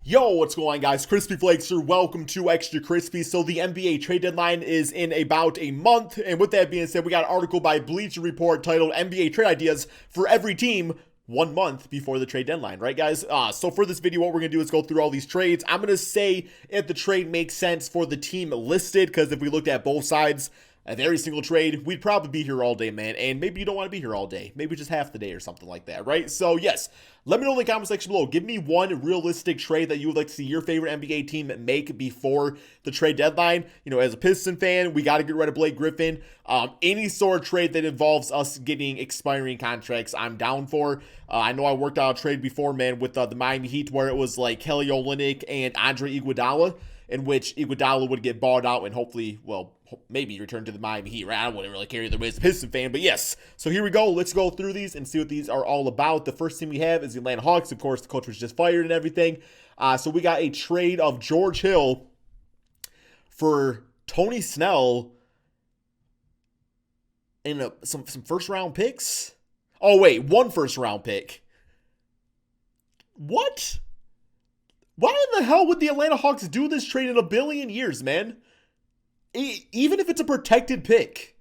Yo, what's going on, guys? Crispy Flakes here. Welcome to Extra Crispy. So the NBA trade deadline is in about a month, and with that being said, we got an article by Bleacher Report titled NBA Trade Ideas for Every Team 1 month before the trade deadline, right, guys? So for this video, what we're going to do is go through all these trades. I'm going to say if the trade makes sense for the team listed, because if we looked at both sides of every single trade, we'd probably be here all day, man. And maybe you don't want to be here all day. Maybe just half the day or something like that, right? So, yes, let me know in the comment section below. Give me one realistic trade that you would like to see your favorite NBA team make before the trade deadline. You know, as a Piston fan, we got to get rid of Blake Griffin. Any sort of trade that involves us getting expiring contracts, I'm down for. I know I worked out a trade before, man, with the Miami Heat where it was like Kelly Olynyk and Andre Iguodala, in which Iguodala would get bought out and hopefully, well, maybe return to the Miami Heat, right? I wouldn't really care either way as a Piston fan, but yes. So here we go. Let's go through these and see what these are all about. The first team we have is the Atlanta Hawks. Of course, the coach was just fired and everything. So we got a trade of George Hill for Tony Snell and some first-round picks. Oh, wait, one first-round pick. What? Why in the hell would the Atlanta Hawks do this trade in a billion years, man? Even if it's a protected pick.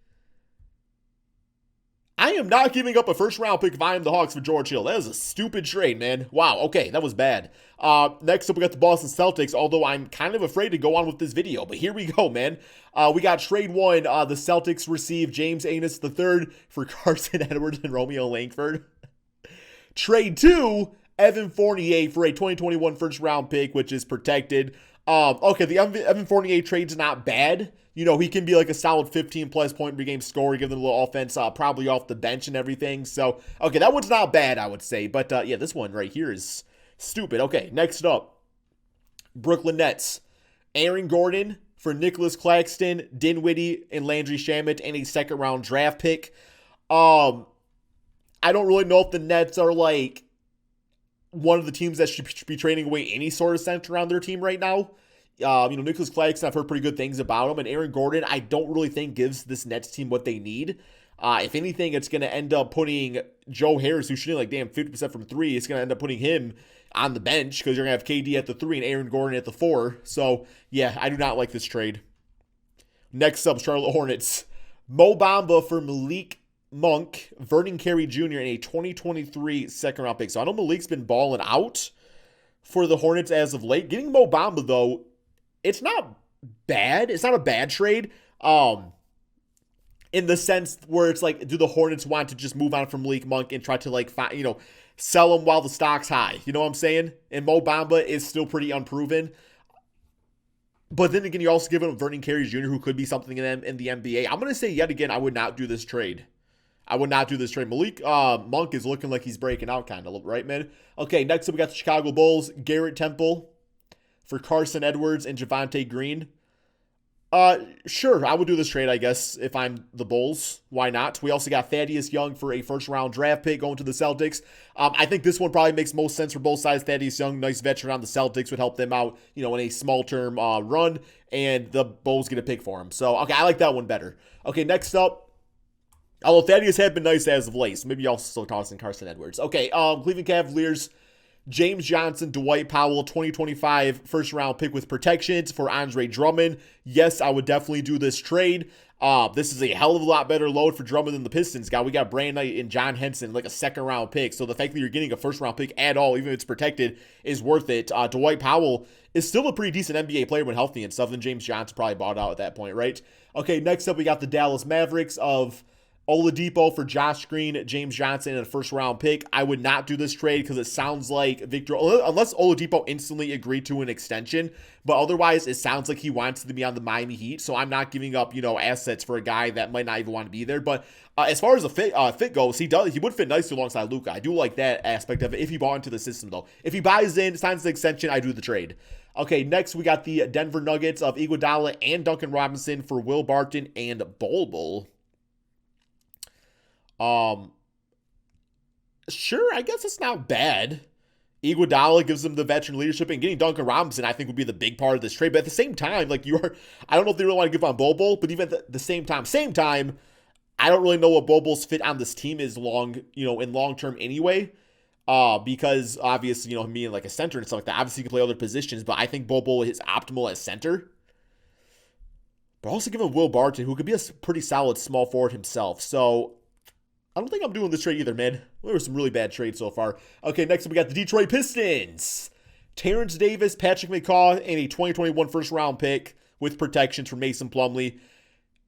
I am not giving up a first-round pick if I am the Hawks for George Hill. That is a stupid trade, man. Wow, okay, that was bad. Next up, we got the Boston Celtics, although I'm kind of afraid to go on with this video. But here we go, man. We got trade one. The Celtics receive James Ennis III for Carson Edwards and Romeo Langford. Trade two, Evan Fournier for a 2021 first-round pick, which is protected. Okay, the Evan Fournier trade's not bad. You know, he can be like a solid 15-plus point per game scorer, give them a little offense, probably off the bench and everything. So, okay, that one's not bad, I would say. But, yeah, this one right here is stupid. Okay, next up, Brooklyn Nets. Aaron Gordon for Nicholas Claxton, Dinwiddie, and Landry Shamet, and a second-round draft pick. I don't really know if the Nets are, like, one of the teams that should be trading away any sort of center around their team right now. Nicholas Claxton, I've heard pretty good things about him. And Aaron Gordon, I don't really think gives this Nets team what they need. If anything, it's going to end up putting Joe Harris, who's shooting like 50% from three, it's going to end up putting him on the bench because you're going to have KD at the 3 and Aaron Gordon at the 4. So, yeah, I do not like this trade. Next up, Charlotte Hornets. Mo Bamba for Malik Monk, Vernon Carey Jr. in a 2023 second-round pick. So I know Malik's been balling out for the Hornets as of late. Getting Mo Bamba, though, it's not bad. It's not a bad trade. In the sense where it's like, do the Hornets want to just move on from Malik Monk and try to sell him while the stock's high? You know what I'm saying? And Mo Bamba is still pretty unproven. But then again, you're also giving him Vernon Carey Jr., who could be something in the NBA. I'm going to say yet again, I would not do this trade. Malik Monk is looking like he's breaking out kind of, right, man? Okay, next up we got the Chicago Bulls. Garrett Temple for Carson Edwards and Javonte Green. Sure, I would do this trade, I guess, if I'm the Bulls. Why not? We also got Thaddeus Young for a first-round draft pick going to the Celtics. I think this one probably makes most sense for both sides. Thaddeus Young, nice veteran on the Celtics, would help them out, in a small-term run, and the Bulls get a pick for him. So, okay, I like that one better. Okay, next up, although Thaddeus had been nice as of late, so maybe also tossing Carson Edwards. Okay, Cleveland Cavaliers, James Johnson, Dwight Powell, 2025 first-round pick with protections for Andre Drummond. Yes, I would definitely do this trade. This is a hell of a lot better load for Drummond than the Pistons got. We got Brandon Knight and John Henson, like a second-round pick. So the fact that you're getting a first-round pick at all, even if it's protected, is worth it. Dwight Powell is still a pretty decent NBA player when healthy and stuff, and James Johnson probably bought out at that point, right? Okay, next up we got the Dallas Mavericks of Oladipo for Josh Green, James Johnson, and a first-round pick. I would not do this trade because it sounds like Victor, unless Oladipo instantly agreed to an extension, but otherwise it sounds like he wants to be on the Miami Heat, so I'm not giving up, assets for a guy that might not even want to be there. But as far as the fit goes, he would fit nicely alongside Luka. I do like that aspect of it if he bought into the system, though. If he buys in, signs the extension, I do the trade. Okay, next we got the Denver Nuggets of Iguodala and Duncan Robinson for Will Barton and Bol Bol. Sure, I guess it's not bad. Iguodala gives them the veteran leadership, and getting Duncan Robinson, I think, would be the big part of this trade. But at the same time, I don't know if they really want to give on Bol Bol, but even at the same time, I don't really know what Bol Bol's fit on this team is in long term anyway. Because obviously, him being like a center and stuff like that, obviously he can play other positions, but I think Bobo is optimal as center. But also give him Will Barton, who could be a pretty solid small forward himself. So I don't think I'm doing this trade either, man. There were some really bad trades so far. Okay, next up we got the Detroit Pistons. Terrence Davis, Patrick McCaw, and a 2021 first round pick with protections from Mason Plumlee.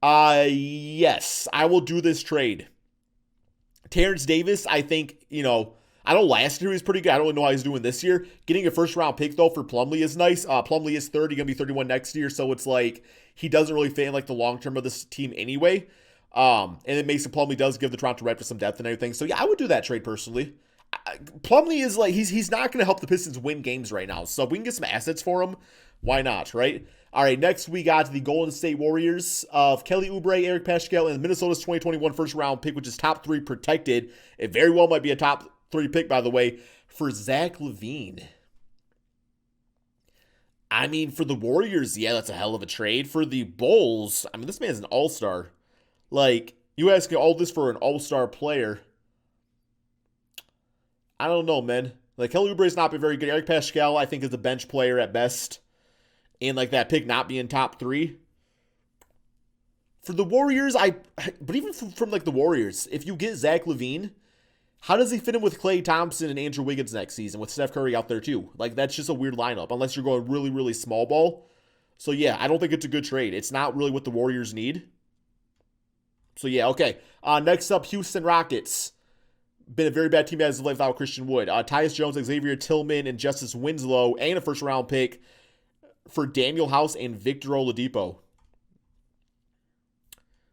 Yes, I will do this trade. Terrence Davis, I think, I know last year he was pretty good. I don't know how he's doing this year. Getting a first round pick, though, for Plumlee is nice. Plumlee is 30, going to be 31 next year. So it's like he doesn't really fit in like the long term of this team anyway. And then Mason Plumlee does give the Toronto Raptors some depth and everything. So yeah, I would do that trade personally. Plumlee is like, he's not going to help the Pistons win games right now. So if we can get some assets for him, why not, right? All right, next we got the Golden State Warriors of Kelly Oubre, Eric Paschal, and Minnesota's 2021 first round pick, which is top 3 protected. It very well might be a top 3 pick, by the way, for Zach LaVine. I mean, for the Warriors, yeah, that's a hell of a trade. For the Bulls, I mean, this man's an all-star. Like, you asking all this for an all-star player. I don't know, man. Like, Kelly Oubre's not been very good. Eric Paschal, I think, is a bench player at best. And, like, that pick not being top 3. For the Warriors, but even from like, the Warriors, if you get Zach LaVine, how does he fit in with Klay Thompson and Andrew Wiggins next season with Steph Curry out there, too? Like, that's just a weird lineup, unless you're going really, really small ball. So, yeah, I don't think it's a good trade. It's not really what the Warriors need. So, yeah, okay. Next up, Houston Rockets. Been a very bad team as of late without Christian Wood. Tyus Jones, Xavier Tillman, and Justice Winslow, and a first-round pick for Daniel House and Victor Oladipo.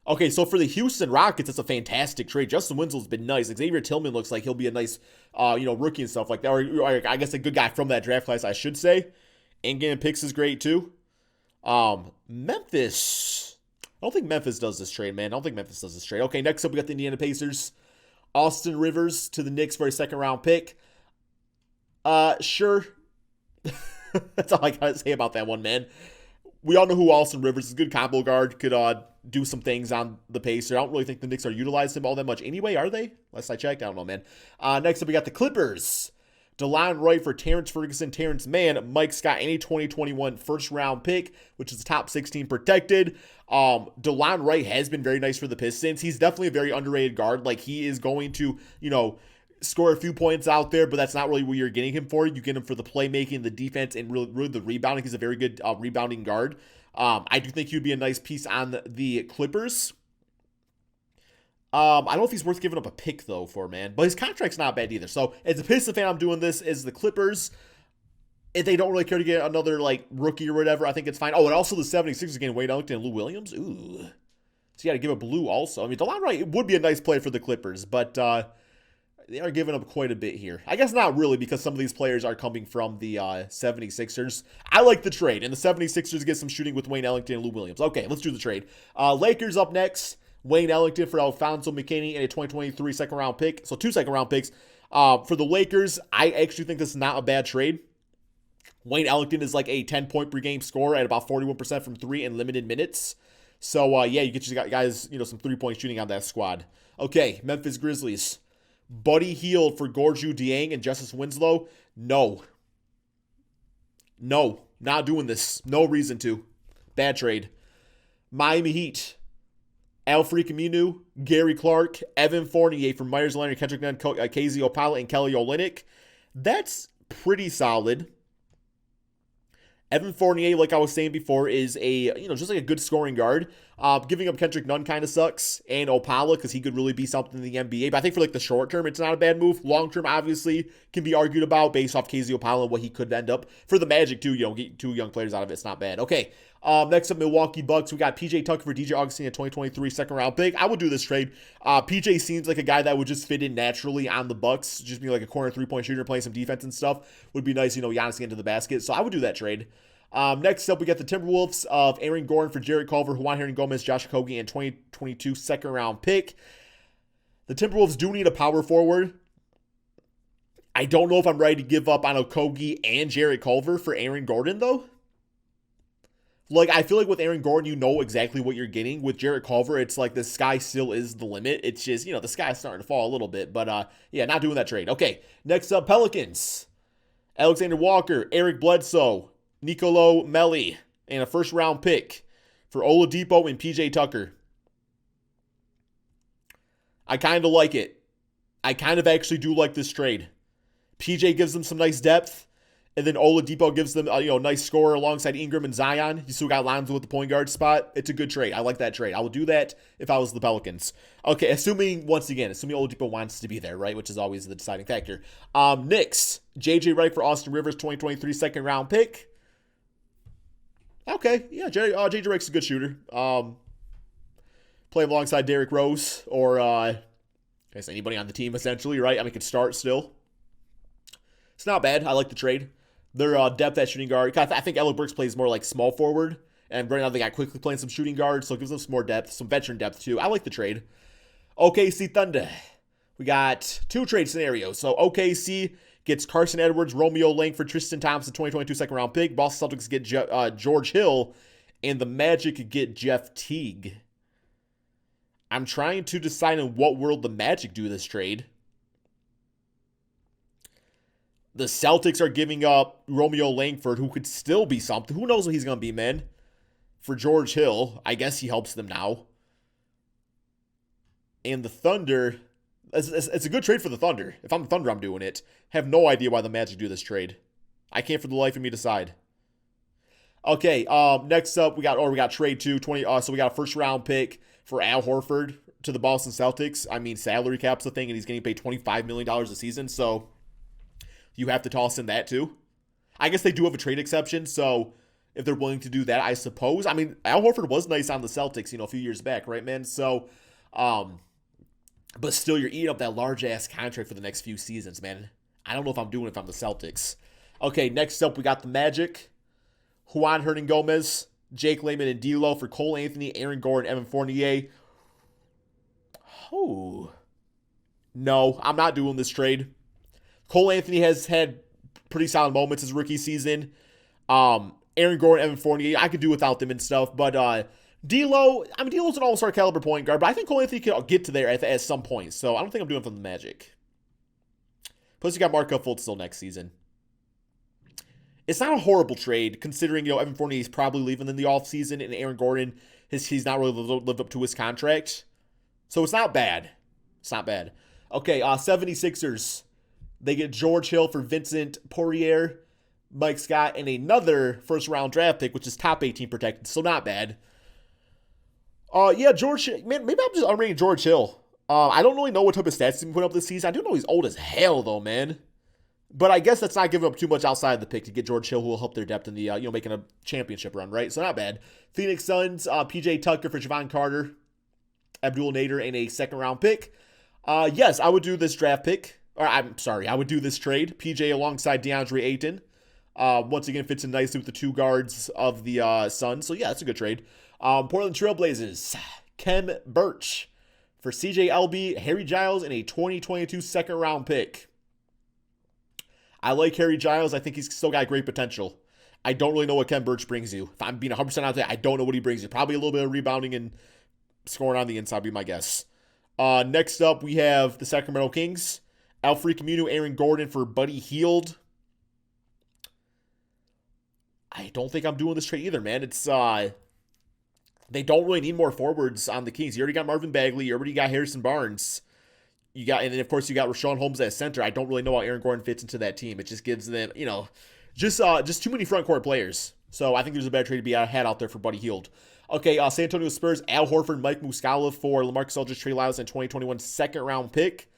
Okay, so for the Houston Rockets, it's a fantastic trade. Justin Winslow's been nice. Xavier Tillman looks like he'll be a nice, rookie and stuff like that. Or I guess a good guy from that draft class, I should say. And getting picks is great, too. Memphis. I don't think Memphis does this trade, man. I don't think Memphis does this trade. Okay, next up, we got the Indiana Pacers. Austin Rivers to the Knicks for a second-round pick. Sure. That's all I gotta say about that one, man. We all know who Austin Rivers is. Good combo guard. Could do some things on the Pacers. I don't really think the Knicks are utilizing him all that much anyway, are they? Last I checked, I don't know, man. Next up, we got the Clippers. DeLon Wright for Terrence Ferguson, Terrence Mann, Mike Scott, any 2021 first-round pick, which is top 16 protected. DeLon Wright has been very nice for the Pistons. He's definitely a very underrated guard. Like, he is going to, score a few points out there, but that's not really what you're getting him for. You get him for the playmaking, the defense, and really the rebounding. He's a very good rebounding guard. I do think he would be a nice piece on the Clippers. I don't know if he's worth giving up a pick, though, for, man. But his contract's not bad either. So, as a Pistons fan, I'm doing this as the Clippers. If they don't really care to get another, rookie or whatever, I think it's fine. Oh, and also the 76ers getting Wade Ellington and Lou Williams. Ooh. So, you got to give up Lou also. I mean, DeLon Wright would be a nice player for the Clippers, but they are giving up quite a bit here. I guess not really, because some of these players are coming from the 76ers. I like the trade, and the 76ers get some shooting with Wayne Ellington and Lou Williams. Okay, let's do the trade. Lakers up next. Wayne Ellington for Alfonso McKinney and a 2023 second-round pick. So 2 second-round picks. For the Lakers, I actually think this is not a bad trade. Wayne Ellington is like a 10-point per game scorer at about 41% from 3 in limited minutes. So, yeah, you get your guys, some 3-point shooting on that squad. Okay, Memphis Grizzlies. Buddy Hield for Gorju Dieng and Justice Winslow. No, not doing this. No reason to. Bad trade. Miami Heat. Al-Farouq Aminu, Gary Clark, Evan Fournier from Myers Leonard, Kendrick Nunn, KZ Opala, and Kelly Olynyk. That's pretty solid. Evan Fournier, like I was saying before, is just like a good scoring guard. Giving up Kendrick Nunn kind of sucks, and Opala, because he could really be something in the NBA. But I think for the short term, it's not a bad move. Long term, obviously, can be argued about based off KZ Opala and what he could end up. For the Magic, too, get 2 young players out of it. It's not bad. Okay, next up, Milwaukee Bucks. We got PJ Tucker for DJ Augustine, a 2023 second-round pick. I would do this trade. PJ seems like a guy that would just fit in naturally on the Bucks. Just being like a corner 3-point shooter, playing some defense and stuff. Would be nice, Giannis getting to the basket. So I would do that trade. Next up, we got the Timberwolves of Aaron Gordon for Jarrett Culver, Juan Hernan-Gomez, Josh Okogie, and 2022 second-round pick. The Timberwolves do need a power forward. I don't know if I'm ready to give up on Okogie and Jarrett Culver for Aaron Gordon, though. Like, I feel like with Aaron Gordon, you know exactly what you're getting. With Jarrett Culver, it's like the sky still is the limit. It's just, the sky's starting to fall a little bit. But, yeah, not doing that trade. Okay, next up, Pelicans. Alexander Walker, Eric Bledsoe, Nicolo Melli, and a first-round pick for Oladipo and PJ Tucker. I kind of like it. I kind of actually do like this trade. PJ gives them some nice depth. And then Oladipo gives them a nice scorer alongside Ingram and Zion. You still got Lonzo with the point guard spot. It's a good trade. I like that trade. I would do that if I was the Pelicans. Okay, assuming Oladipo wants to be there, right? Which is always the deciding factor. Knicks. JJ Redick for Austin Rivers, 2023 second round pick. Okay, yeah, JJ Redick's a good shooter. Play alongside Derrick Rose or I guess anybody on the team essentially, right? I mean, could start still. It's not bad. I like the trade. Their depth at shooting guard. I think Alec Burks plays more like small forward. And right now they got quickly playing some shooting guard. So it gives them some more depth. Some veteran depth too. I like the trade. OKC Thunder. We got two trade scenarios. So OKC gets Carson Edwards, Romeo Langford, Tristan Thompson, 2022 second round pick. Boston Celtics get George Hill. And the Magic get Jeff Teague. I'm trying to decide in what world the Magic do this trade. The Celtics are giving up Romeo Langford, who could still be something. Who knows what he's going to be, man? For George Hill, I guess he helps them now. And the Thunder, it's a good trade for the Thunder. If I'm the Thunder, I'm doing it. Have no idea why the Magic do this trade. I can't for the life of me decide. Okay, next up, we got trade 2, so we got a first round pick for Al Horford to the Boston Celtics. I mean, salary cap's the thing, and he's getting paid $25 million a season, so you have to toss in that too. I guess they do have a trade exception, so if they're willing to do that, I suppose. I mean, Al Horford was nice on the Celtics, a few years back, right, man? So, but still, you're eating up that large-ass contract for the next few seasons, man. I don't know if I'm doing it if I'm the Celtics. Okay, next up, we got the Magic. Juan Hernangomez, Jake Layman, and D'Lo for Cole Anthony, Aaron Gordon, Evan Fournier. Oh. No, I'm not doing this trade. Cole Anthony has had pretty solid moments his rookie season. Aaron Gordon, Evan Fournier, I could do without them and stuff. But D'Lo, D'Lo's an all-star caliber point guard, but I think Cole Anthony can get to there at some point. So I don't think I'm doing it for the Magic. Plus, you got Markelle Fultz still next season. It's not a horrible trade, considering, Evan Fournier is probably leaving in the offseason, and Aaron Gordon, he's not really lived up to his contract. So it's not bad. It's not bad. Okay, 76ers. They get George Hill for Vincent Poirier, Mike Scott, and another first-round draft pick, which is top 18 protected, so not bad. Yeah, George, man, maybe I'm just unrating George Hill. I don't really know what type of stats he's been putting up this season. I do know he's old as hell, though, man. But I guess that's not giving up too much outside the pick to get George Hill, who will help their depth in the, making a championship run, right? So not bad. Phoenix Suns, PJ Tucker for Javon Carter, Abdul Nader, and a second-round pick. Yes, I would do this draft pick. I would do this trade. PJ alongside DeAndre Ayton. Once again, fits in nicely with the two guards of the Suns. So, yeah, that's a good trade. Portland Trailblazers, Kem Birch for CJ Elby, Harry Giles, and a 2022 second-round pick. I like Harry Giles. I think he's still got great potential. I don't really know what Kem Birch brings you. If I'm being 100% out there, I don't know what he brings you. Probably a little bit of rebounding and scoring on the inside would be my guess. Next up, we have the Sacramento Kings. Alfred Camino, Aaron Gordon for Buddy Hield. I don't think I'm doing this trade either, man. It's they don't really need more forwards on the Kings. You already got Marvin Bagley. You already got Harrison Barnes. And then of course you got Rashawn Holmes at center. I don't really know how Aaron Gordon fits into that team. It just gives them, just too many front court players. So I think there's a better trade to be had out there for Buddy Hield. Okay, San Antonio Spurs, Al Horford, Mike Muscala for LaMarcus Aldridge, Trey Lyles, and 2021 second round pick.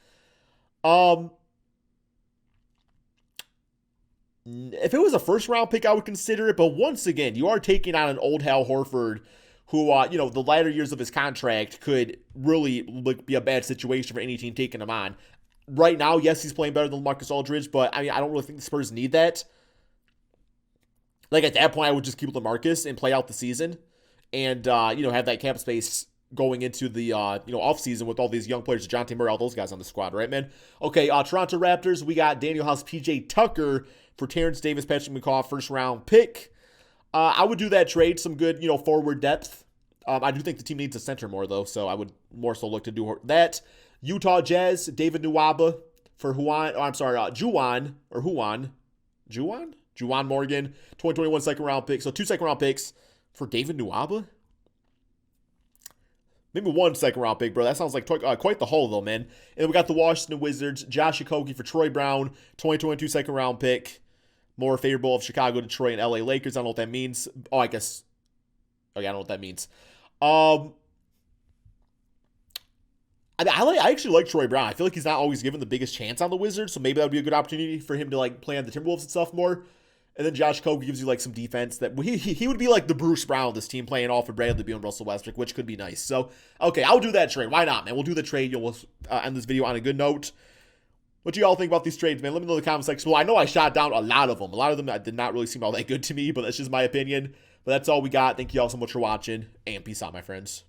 If it was a first round pick, I would consider it. But once again, you are taking on an old Al Horford who, the latter years of his contract could really be a bad situation for any team taking him on. Right now, yes, he's playing better than LaMarcus Aldridge, but I don't really think the Spurs need that. Like, at that point, I would just keep LaMarcus and play out the season and, have that cap space going into the, offseason with all these young players, DeJounte Murray, all those guys on the squad, right, man? Okay, Toronto Raptors, we got Daniel House, PJ Tucker for Terrence Davis, Patrick McCaw, first-round pick. I would do that trade. Some good, forward depth. I do think the team needs a center more, though, so I would more so look to do that. Utah Jazz, David Nwaba for Juwan Morgan, 2021 second-round pick. So 2 second-round picks for David Nwaba? Maybe 1 second-round pick, bro. That sounds like quite the haul, though, man. And then we got the Washington Wizards, Josh Okogie for Troy Brown, 2022 second-round pick. More favorable of Chicago, Detroit, and LA Lakers. I don't know what that means. Oh, I guess. Okay, I don't know what that means. I actually like Troy Brown. I feel like he's not always given the biggest chance on the Wizards, so maybe that would be a good opportunity for him to like play on the Timberwolves and stuff more. And then Josh Okogie gives you like some defense that he would be like the Bruce Brown of this team, playing all for Bradley Beal and Russell Westbrook, which could be nice. So, okay, I'll do that trade. Why not, man? We'll do the trade. You'll end this video on a good note. What do y'all think about these trades, man? Let me know in the comment section. Well, I know I shot down a lot of them. A lot of them did not really seem all that good to me, but that's just my opinion. But that's all we got. Thank you all so much for watching, and peace out, my friends.